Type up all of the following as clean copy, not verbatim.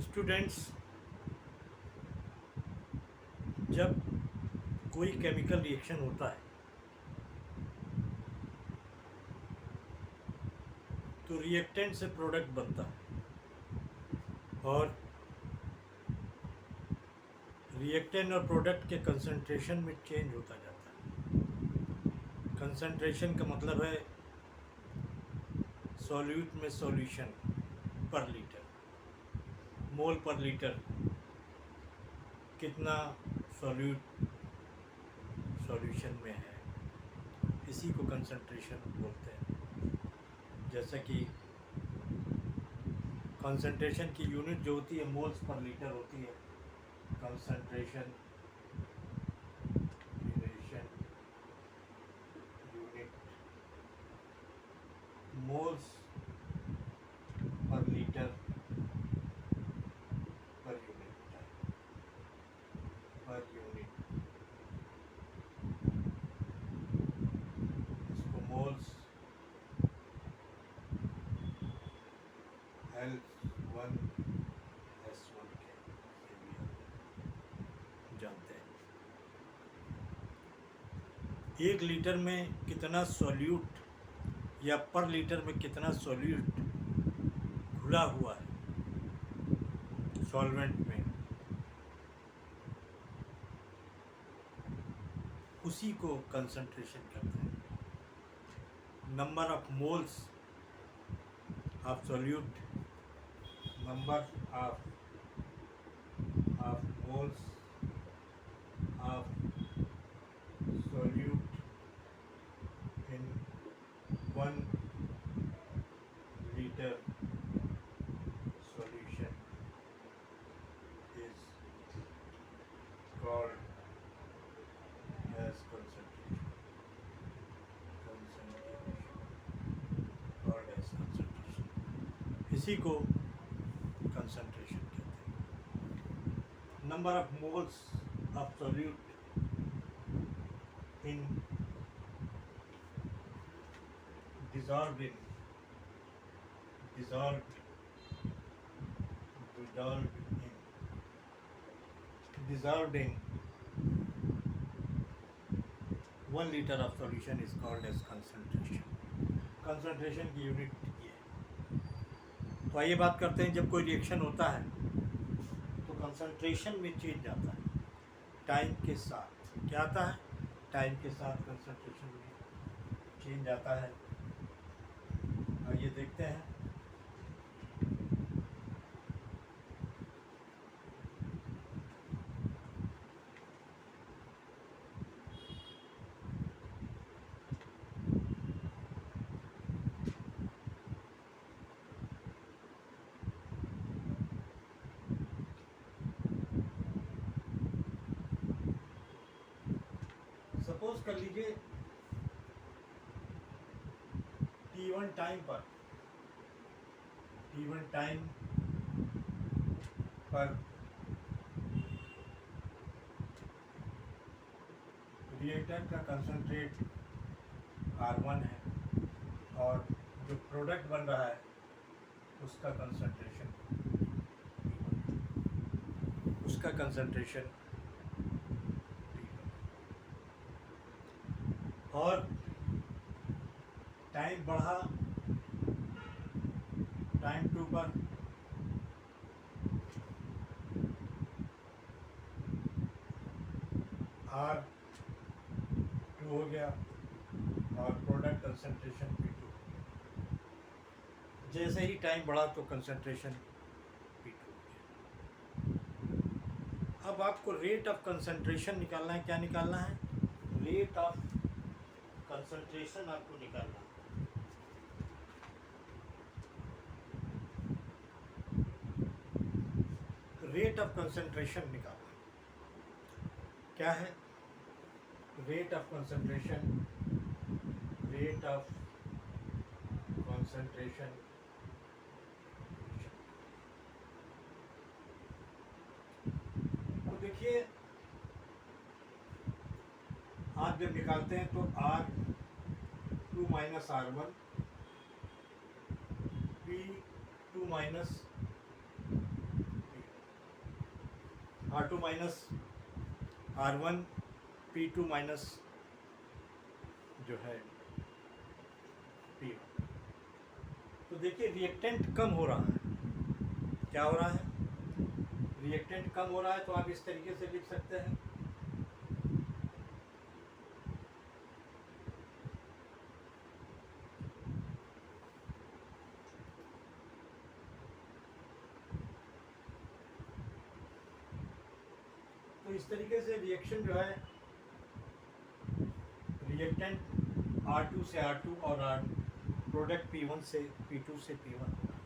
Students, जब कोई chemical reaction होता है तो रिएक्टेंट से प्रोडक्ट बनता है और रिएक्टेंट और प्रोडक्ट के कंसंट्रेशन में चेंज होता जाता है। कंसंट्रेशन का मतलब है सॉल्यूट में सॉल्यूशन पर लीटर, मोल पर लीटर कितना सॉल्यूट सॉल्यूशन में है, इसी को कंसंट्रेशन बोलते हैं। जैसा कि कंसंट्रेशन की यूनिट जो होती है मोल्स पर लीटर होती है। Concentration unit moles per litre per unit इसको मोल्स L1 S1 के भी हम जानते हैं। 1 लीटर में कितना सॉल्यूट या पर लीटर में कितना सॉल्यूट घुला हुआ है सॉल्वेंट में, उसी को कंसंट्रेशन कहते हैं। Number of moles of solute, number of moles of solute in 1 liter solution is called as concentration. Called as concentration. इसी को concentration कहते हैं। Number of moles of solute in dissolved in dissolved in 1 liter of solution is called as concentration. concentration की unit ये है। तो आइए बात करते हैं, जब कोई रिएक्शन होता है तो कंसंट्रेशन में चेंज आता है टाइम के साथ। क्या आता है? टाइम के साथ कंसंट्रेशन में चेंज आता है। आइए देखते हैं। सपोज कर लीजिए T1 टाइम पर रिएक्टेंट का कंसंट्रेट R1 है और जो प्रोडक्ट बन रहा है उसका कंसंट्रेशन और टाइम बढ़ा, टाइम 2 पर R2 हो गया और प्रोडक्ट कंसंट्रेशन P2 हो गया। जैसे ही टाइम बढ़ा तो कंसंट्रेशन P2 हो गया। अब आपको रेट ऑफ कंसंट्रेशन निकालना है। क्या निकालना है? रेट ऑफ कंसंट्रेशन आपको निकालना है। रेट ऑफ कंसंट्रेशन निकालना क्या है? रेट ऑफ कंसंट्रेशन तो देखिए, आप जब निकालते हैं तो R2 minus R1 P2 minus R2 minus R1 P2 minus जो है P1। तो देखिए रिएक्टेंट कम हो रहा है। क्या हो रहा है? रिएक्टेंट कम हो रहा है, तो आप इस तरीके से लिख सकते हैं, तो इस तरीके से रिएक्शन जो है रिएक्टेंट R2 से R2 और प्रोडक्ट P1 से P2 से P1 होगा।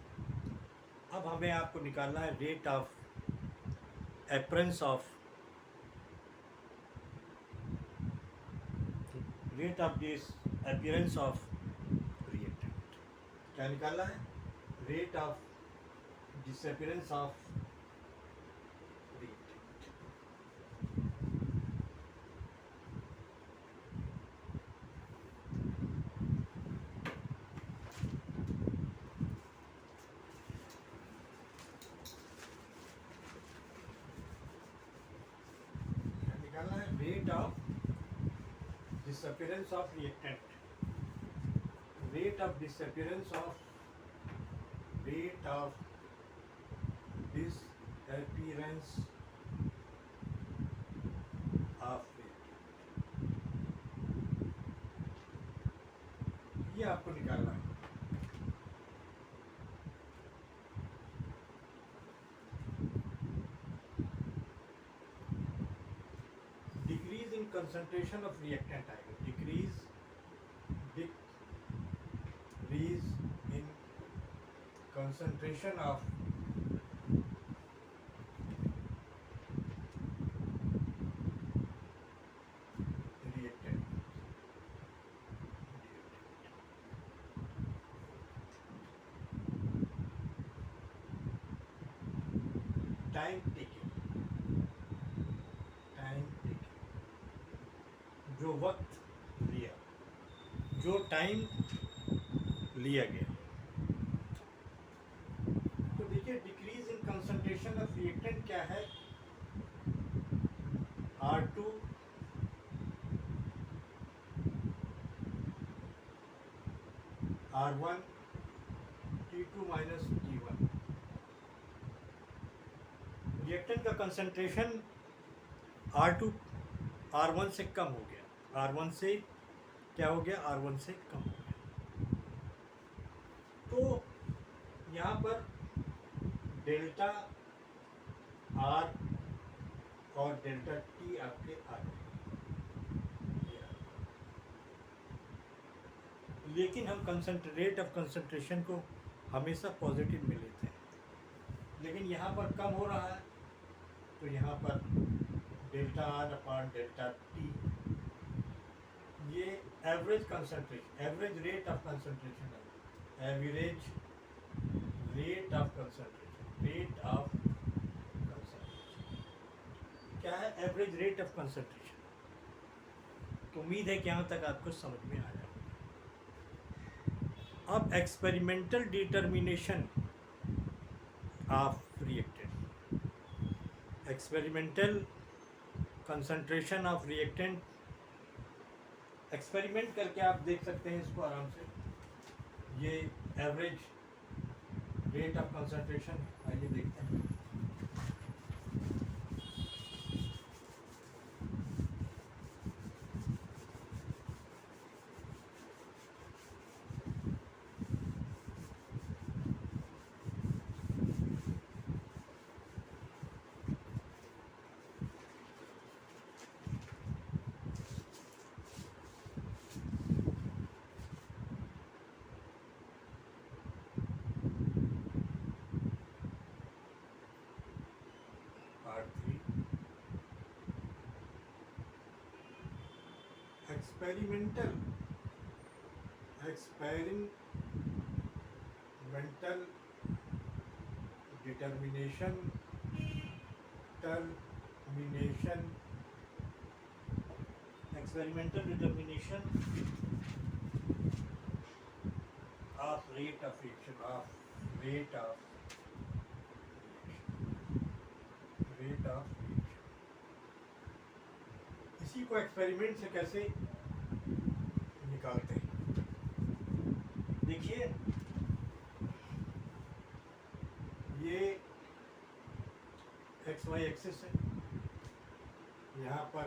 अब हमें आपको निकालना है rate of appearance of this appearance of reactant. क्या निकालना है? Rate of disappearance of reactant. क्या निकालना है? Rate of disappearance of reactant, rate of disappearance of reactant, ये आपको निकालना है। Decrease in concentration of reactant आएगा, decrease in concentration of reactant. Time taking, जो वक्त लिया, जो टाइम लिया गया। तो देखिए decrease in concentration of reactant क्या है? R2 R1 T2 minus T1। Reactant का कंसंट्रेशन R2 R1 से कम हो गया, R1 से क्या हो गया? R1 से कम हो गया। तो यहाँ पर डेल्टा R और डेल्टा T आपके आ गए, लेकिन हम रेट ऑफ कंसंट्रेशन को हमेशा पॉजिटिव में लेते हैं, लेकिन यहाँ पर कम हो रहा है, तो यहाँ पर delta R upon delta T, ये average concentration, average rate of concentration है, average rate of concentration, rate of concentration क्या है? Average rate of concentration. तो उम्मीद है कि यहाँ तक आपको समझ में आ जाए। अब experimental determination of reactant, experimental concentration of reactant, experiment करके आप देख सकते हैं इसको आराम से। ये एवरेज रेट ऑफ कंसंट्रेशन, आइए देखते हैं। Experimental determination of rate of reaction, rate of को एक्सपेरिमेंट से कैसे निकालते हैं, देखिए ये एक्स वाई एक्सिस है, यहाँ पर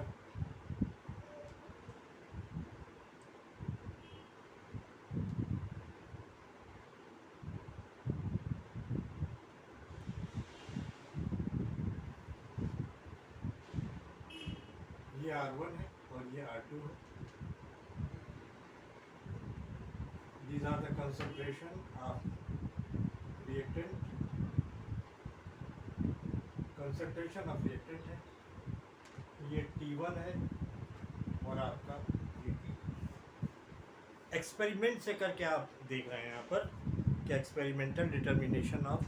ये R1 है और ये R2 है। These are the concentration of reactant, concentration of reactant है, ये T1 है और आपका ये T। एक्सपेरिमेंट से करके आप देख रहे हैं यहाँ पर कि experimental determination of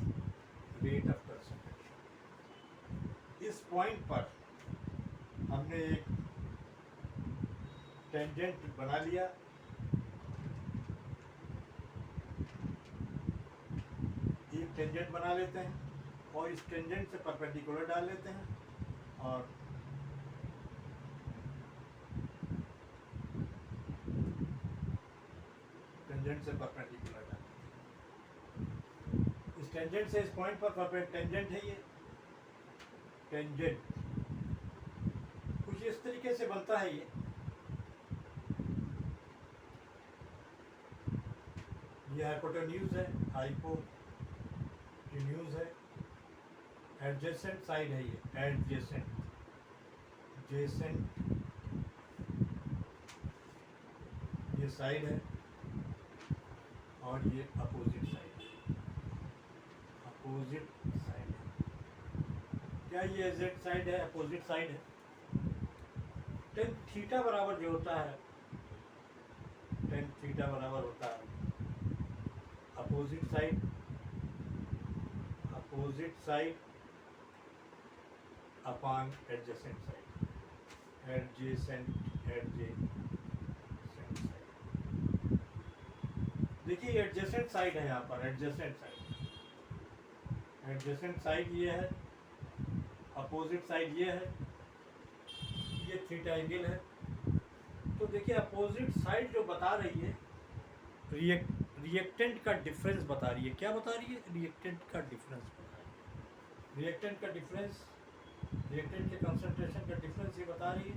rate of concentration. इस पॉइंट पर हमने एक टेंजेंट बना लिया, एक टेंजेंट बना लेते हैं और इस टेंजेंट से परपेंडिकुलर डाल लेते हैं और टेंजेंट से परपेंडिकुलर डाल लेते हैं। इस टेंजेंट से इस पॉइंट पर टेंजेंट है, ये टेंजेंट कुछ इस तरीके से बनता है। ये हाइपोटेन्यूज है, हाइपोटेन्यूज है, एडजेसेंट साइड है, ये एडजेसेंट, जेसेंट ये साइड है और ये अपोजिट साइड है, अपोजिट साइड है। क्या ये जेड साइड है, अपोजिट साइड है। टेन थीटा बराबर जो होता है, टेन थीटा बराबर होता है opposite side, opposite side upon adjacent side, adjacent side. देखिए एडजेसेंट साइड है यहाँ पर, एडजेसेंट साइड ये है, अपोजिट साइड ये है, ये थीटा एंगल है। तो देखिए अपोजिट साइड जो बता रही है रिएक्टेंट का डिफरेंस बता रही है। क्या बता रही है? रिएक्टेंट का डिफरेंस बता रही है। रिएक्टेंट का डिफरेंस, रिएक्टेंट के कंसंट्रेशन का डिफरेंस ये बता रही है।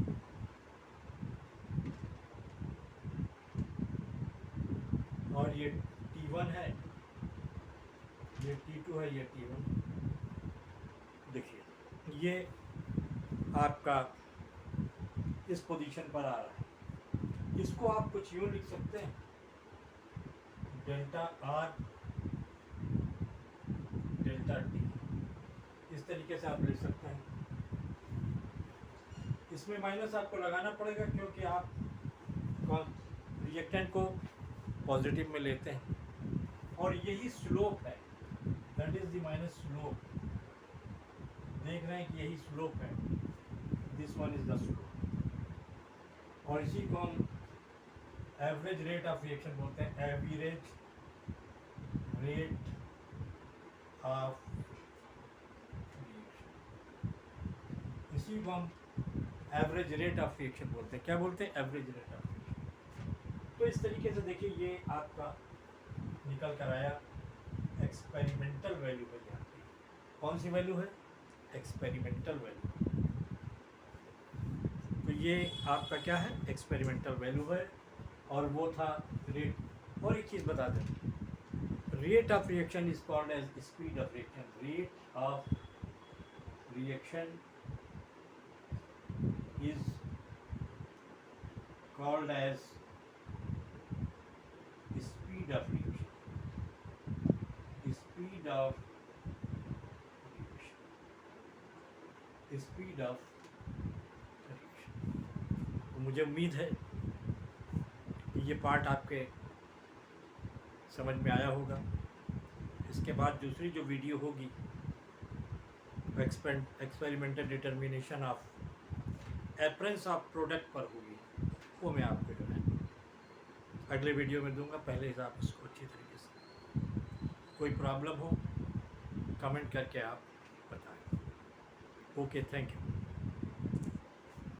और ये T1 है, ये T2 है, ये T1। देखिए ये आपका इस पोजीशन पर आ रहा है। इसको आप कुछ यूँ लिख सकते हैं, डेल्टा R डेल्टा T, इस तरीके से आप लिख सकते हैं। इसमें माइनस आपको लगाना पड़ेगा क्योंकि आप रिएक्टेंट को पॉजिटिव में लेते हैं और यही स्लोप है, that is the minus slope. देख रहे हैं कि यही स्लोप है, this one is the slope. और इसी को हम एवरेज रेट ऑफ रिएक्शन बोलते हैं, एवरेज रेट ऑफ रिएक्शन। इसी को हम एवरेज रेट ऑफ रिएक्शन बोलते हैं। क्या बोलते हैं? Average rate of reaction. तो इस तरीके से देखिए ये आपका निकल कर आया एक्सपेरिमेंटल वैल्यू है। यहाँ पे कौन सी वैल्यू है? Experimental value. तो ये आपका क्या है? एक्सपेरिमेंटल वैल्यू है और वो था रेट। और एक चीज़ बता दें, rate of reaction is called as speed of reaction. Rate of reaction is called as speed of reaction, speed of reaction, speed of reaction. तो मुझे उम्मीद है ये पार्ट आपके समझ में आया होगा। इसके बाद दूसरी जो वीडियो होगी experimental determination of appearance of product पर होगी, वो मैं आपको जो है अगले वीडियो में दूंगा। पहले ही आप इसको अच्छी तरीके से, कोई प्रॉब्लम हो कमेंट करके आप बताएं। Okay, thank you.